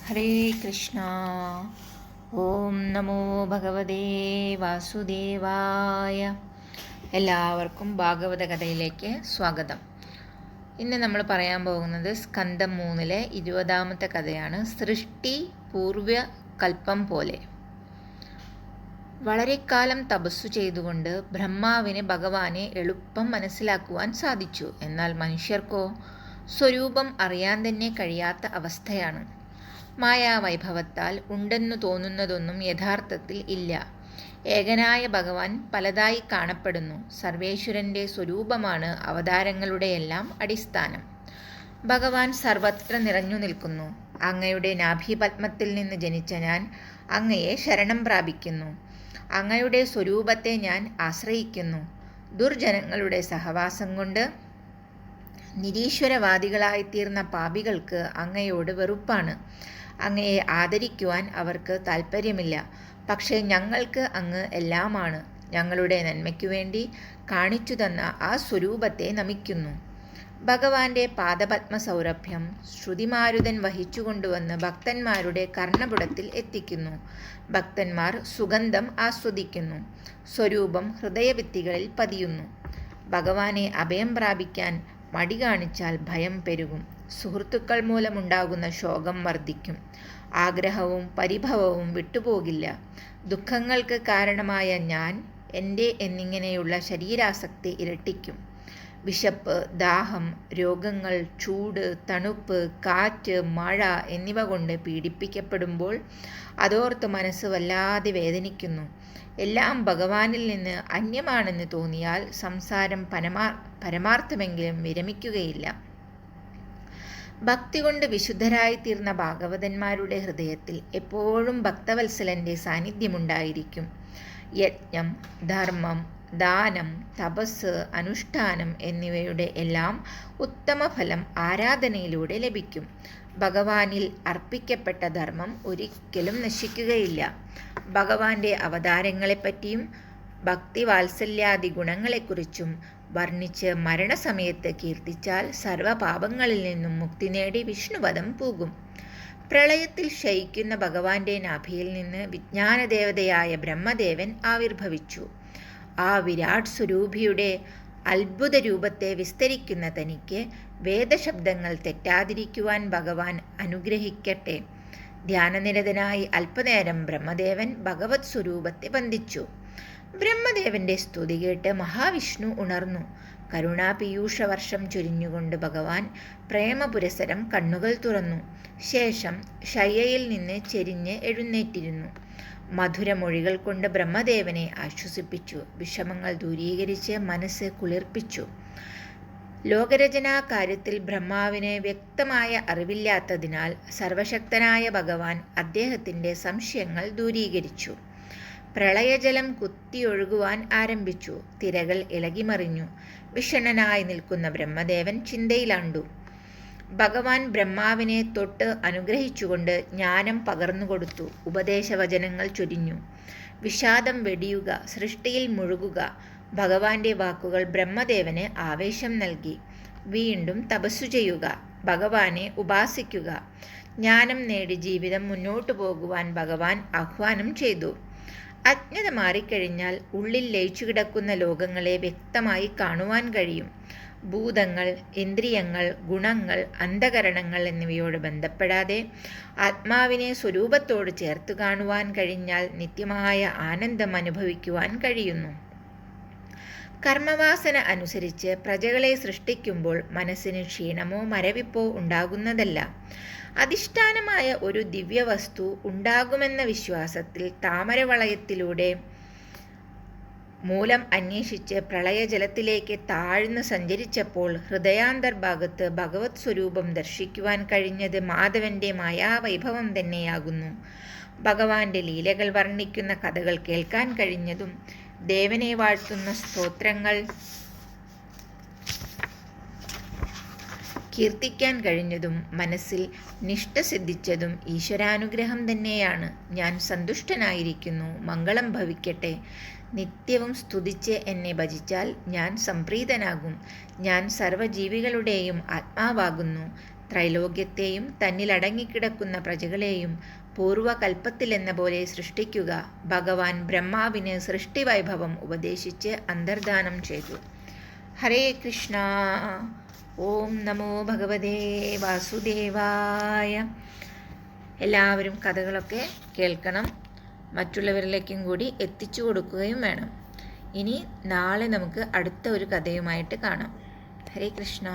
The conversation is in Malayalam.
ഹരേ കൃഷ്ണ. ഓം നമോ ഭഗവതേ വാസുദേവായ. എല്ലാവർക്കും ഭാഗവത കഥയിലേക്ക് സ്വാഗതം. ഇന്ന് നമ്മൾ പറയാൻ പോകുന്നത് സ്കന്ധം 3-ലെ 20-ാമത്തെ കഥയാണ്. സൃഷ്ടി പൂർവ്വ കൽപ്പം പോലെ. വളരെക്കാലം തപസ്സു ചെയ്തുകൊണ്ട് ബ്രഹ്മാവിന് ഭഗവാനെ എളുപ്പം മനസ്സിലാക്കുവാൻ സാധിച്ചു. എന്നാൽ മനുഷ്യർക്കോ സ്വരൂപം അറിയാൻ തന്നെ കഴിയാത്ത അവസ്ഥയാണ്. മായാവൈഭവത്താൽ ഉണ്ടെന്നു തോന്നുന്നതൊന്നും യഥാർത്ഥത്തിൽ ഇല്ല. ഏകനായ ഭഗവാൻ പലതായി കാണപ്പെടുന്നു. സർവേശ്വരൻ്റെ സ്വരൂപമാണ് അവതാരങ്ങളുടെയെല്ലാം അടിസ്ഥാനം. ഭഗവാൻ സർവത്ര നിറഞ്ഞു നിൽക്കുന്നു. അങ്ങയുടെ നാഭീപത്മത്തിൽ നിന്ന് ജനിച്ച ഞാൻ അങ്ങയെ ശരണം പ്രാപിക്കുന്നു. അങ്ങയുടെ സ്വരൂപത്തെ ഞാൻ ആശ്രയിക്കുന്നു. ദുർജനങ്ങളുടെ സഹവാസം കൊണ്ട് നിരീശ്വരവാദികളായിത്തീർന്ന പാപികൾക്ക് അങ്ങയോട് വെറുപ്പാണ്. അങ്ങയെ ആദരിക്കുവാൻ അവർക്ക് താൽപ്പര്യമില്ല. പക്ഷേ ഞങ്ങൾക്ക് അങ്ങ് എല്ലാമാണ്. ഞങ്ങളുടെ നന്മയ്ക്കു വേണ്ടി കാണിച്ചു തന്ന ആ സ്വരൂപത്തെ നമിക്കുന്നു. ഭഗവാന്റെ പാദപത്മ സൗരഭ്യം ശ്രുതിമാരുതൻ വഹിച്ചുകൊണ്ടുവന്ന് ഭക്തന്മാരുടെ കർണപുടത്തിൽ എത്തിക്കുന്നു. ഭക്തന്മാർ സുഗന്ധം ആസ്വദിക്കുന്നു. സ്വരൂപം ഹൃദയഭിത്തികളിൽ പതിയുന്നു. ഭഗവാനെ അഭയം പ്രാപിക്കാൻ മടി കാണിച്ചാൽ ഭയം പെരുകും. സുഹൃത്തുക്കൾ മൂലമുണ്ടാകുന്ന ശോകം വർദ്ധിക്കും. ആഗ്രഹവും പരിഭവവും വിട്ടുപോകില്ല. ദുഃഖങ്ങൾക്ക് കാരണമായ ഞാൻ, എൻ്റെ എന്നിങ്ങനെയുള്ള ശരീരാസക്തി ഇരട്ടിക്കും. വിശപ്പ്, ദാഹം, രോഗങ്ങൾ, ചൂട്, തണുപ്പ്, കാറ്റ്, മഴ എന്നിവ കൊണ്ട് പീഡിപ്പിക്കപ്പെടുമ്പോൾ അതോർത്ത് മനസ്സ് വല്ലാതെ വേദനിക്കുന്നു. എല്ലാം ഭഗവാനിൽ നിന്ന് അന്യമാണെന്ന് തോന്നിയാൽ സംസാരം പരമാർത്ഥമെങ്കിലും വിരമിക്കുകയില്ല. ഭക്തി കൊണ്ട് വിശുദ്ധരായിത്തീർന്ന ഭാഗവതന്മാരുടെ ഹൃദയത്തിൽ എപ്പോഴും ഭക്തവത്സലൻ്റെ സാന്നിധ്യമുണ്ടായിരിക്കും. യജ്ഞം, ധർമ്മം, ദാനം, തപസ്, അനുഷ്ഠാനം എന്നിവയുടെ എല്ലാം ഉത്തമ ഫലം ആരാധനയിലൂടെ ലഭിക്കും. ഭഗവാനിൽ അർപ്പിക്കപ്പെട്ട ധർമ്മം ഒരിക്കലും നശിക്കുകയില്ല. ഭഗവാന്റെ അവതാരങ്ങളെപ്പറ്റിയും ഭക്തിവാത്സല്യാദി ഗുണങ്ങളെക്കുറിച്ചും വർണ്ണിച്ച് മരണസമയത്ത് കീർത്തിച്ചാൽ സർവപാപങ്ങളിൽ നിന്നും മുക്തി നേടി വിഷ്ണുപദം പൂകും. പ്രളയത്തിൽ ശയിക്കുന്ന ഭഗവാന്റെ നാഭിയിൽ നിന്ന് വിജ്ഞാനദേവതയായ ബ്രഹ്മദേവൻ ആവിർഭവിച്ചു. ആ വിരാട് സ്വരൂപിയുടെ അത്ഭുത രൂപത്തെ വിസ്തരിക്കുന്ന തനിക്ക് വേദശബ്ദങ്ങൾ തെറ്റാതിരിക്കുവാൻ ഭഗവാൻ അനുഗ്രഹിക്കട്ടെ. ധ്യാനനിരതനായി അല്പനേരം ബ്രഹ്മദേവൻ ഭഗവത് സ്വരൂപത്തെ വന്ദിച്ചു. ബ്രഹ്മദേവന്റെ സ്തുതി കേട്ട് മഹാവിഷ്ണു ഉണർന്നു. കരുണാപീയൂഷവർഷം ചൊരിഞ്ഞുകൊണ്ട് ഭഗവാൻ പ്രേമപുരസരം കണ്ണുകൾ തുറന്നു. ശേഷം ശയ്യയിൽ നിന്ന് ചെരിഞ്ഞ് എഴുന്നേറ്റിരുന്നു. മധുരമൊഴികൾ കൊണ്ട് ബ്രഹ്മദേവനെ ആശ്വസിപ്പിച്ചു. വിഷമങ്ങൾ ദൂരീകരിച്ച് മനസ്സ് കുളിർപ്പിച്ചു. ലോകരചനാ കാര്യത്തിൽ ബ്രഹ്മാവിന് വ്യക്തമായ അറിവില്ലാത്തതിനാൽ സർവശക്തനായ ഭഗവാൻ അദ്ദേഹത്തിൻ്റെ സംശയങ്ങൾ ദൂരീകരിച്ചു. പ്രളയജലം കുത്തിയൊഴുകുവാൻ ആരംഭിച്ചു. തിരകൾ ഇളകിമറിഞ്ഞു. വിഷണ്ണനായി നിൽക്കുന്ന ബ്രഹ്മദേവൻ ചിന്തയിലാണ്ടു. ഭഗവാൻ ബ്രഹ്മാവിനെ തൊട്ട് അനുഗ്രഹിച്ചുകൊണ്ട് ജ്ഞാനം പകർന്നുകൊടുത്തു. ഉപദേശവചനങ്ങൾ ചൊരിഞ്ഞു. വിഷാദം വെടിയുക, സൃഷ്ടിയിൽ മുഴുകുക. ഭഗവാന്റെ വാക്കുകൾ ബ്രഹ്മദേവന് ആവേശം നൽകി. വീണ്ടും തപസ്സു ചെയ്യുക, ഭഗവാനെ ഉപാസിക്കുക. ജ്ഞാനം നേടി ജീവിതം മുന്നോട്ടു പോകുവാൻ ഭഗവാൻ ആഹ്വാനം ചെയ്തു. അജ്ഞത മാറിക്കഴിഞ്ഞാൽ ഉള്ളിൽ ലയിച്ചു കിടക്കുന്ന ലോകങ്ങളെ വ്യക്തമായി കാണുവാൻ കഴിയും. ഭൂതങ്ങൾ, ഇന്ദ്രിയങ്ങൾ, ഗുണങ്ങൾ, അന്ധകരണങ്ങൾ എന്നിവയോട് ബന്ധപ്പെടാതെ ആത്മാവിനെ സ്വരൂപത്തോട് ചേർത്ത് കാണുവാൻ കഴിഞ്ഞാൽ നിത്യമായ ആനന്ദം അനുഭവിക്കുവാൻ കഴിയുന്നു. കർമ്മവാസന അനുസരിച്ച് പ്രജകളെ സൃഷ്ടിക്കുമ്പോൾ മനസ്സിന് ക്ഷീണമോ മരവിപ്പോ ഉണ്ടാകുന്നതല്ല. അധിഷ്ഠാനമായ ഒരു ദിവ്യവസ്തു ഉണ്ടാകുമെന്ന വിശ്വാസത്തിൽ താമരവളയത്തിലൂടെ മൂലം അന്വേഷിച്ച് പ്രളയജലത്തിലേക്ക് താഴ്ന്നു സഞ്ചരിച്ചപ്പോൾ ഹൃദയാന്തർഭാഗത്ത് ഭഗവത് സ്വരൂപം ദർശിക്കുവാൻ കഴിഞ്ഞത് മാധവന്റെ മായാവൈഭവം തന്നെയാകുന്നു. ഭഗവാന്റെ ലീലകൾ വർണ്ണിക്കുന്ന കഥകൾ കേൾക്കാൻ കഴിഞ്ഞതും ദേവനെ വാഴ്ത്തുന്ന സ്തോത്രങ്ങൾ കീർത്തിക്കാൻ കഴിഞ്ഞതും മനസ്സിൽ നിഷ്ഠ സിദ്ധിച്ചതും ഈശ്വരാനുഗ്രഹം തന്നെയാണ്. ഞാൻ സന്തുഷ്ടനായിരിക്കുന്നു. മംഗളം ഭവിക്കട്ടെ. നിത്യവും സ്തുതിച്ച് എന്നെ ഭജിച്ചാൽ ഞാൻ സംപ്രീതനാകും. ഞാൻ സർവ്വജീവികളുടെയും ആത്മാവാകുന്നു. ത്രൈലോക്യത്തെയും തന്നിലടങ്ങിക്കിടക്കുന്ന പ്രജകളെയും പൂർവകൽപ്പത്തിലെന്ന പോലെ സൃഷ്ടിക്കുക. ഭഗവാൻ ബ്രഹ്മാവിന് സൃഷ്ടിവൈഭവം ഉപദേശിച്ച് അന്തർധാനം ചെയ്തു. ഹരേ കൃഷ്ണ. ഓം നമോ ഭഗവതേ വാസുദേവായ. എല്ലാവരും കഥകളൊക്കെ കേൾക്കണം, മറ്റുള്ളവരിലേക്കും കൂടി എത്തിച്ചു കൊടുക്കുകയും വേണം. ഇനി നാളെ നമുക്ക് അടുത്ത ഒരു കഥയുമായിട്ട് കാണാം. ഹരേ കൃഷ്ണ.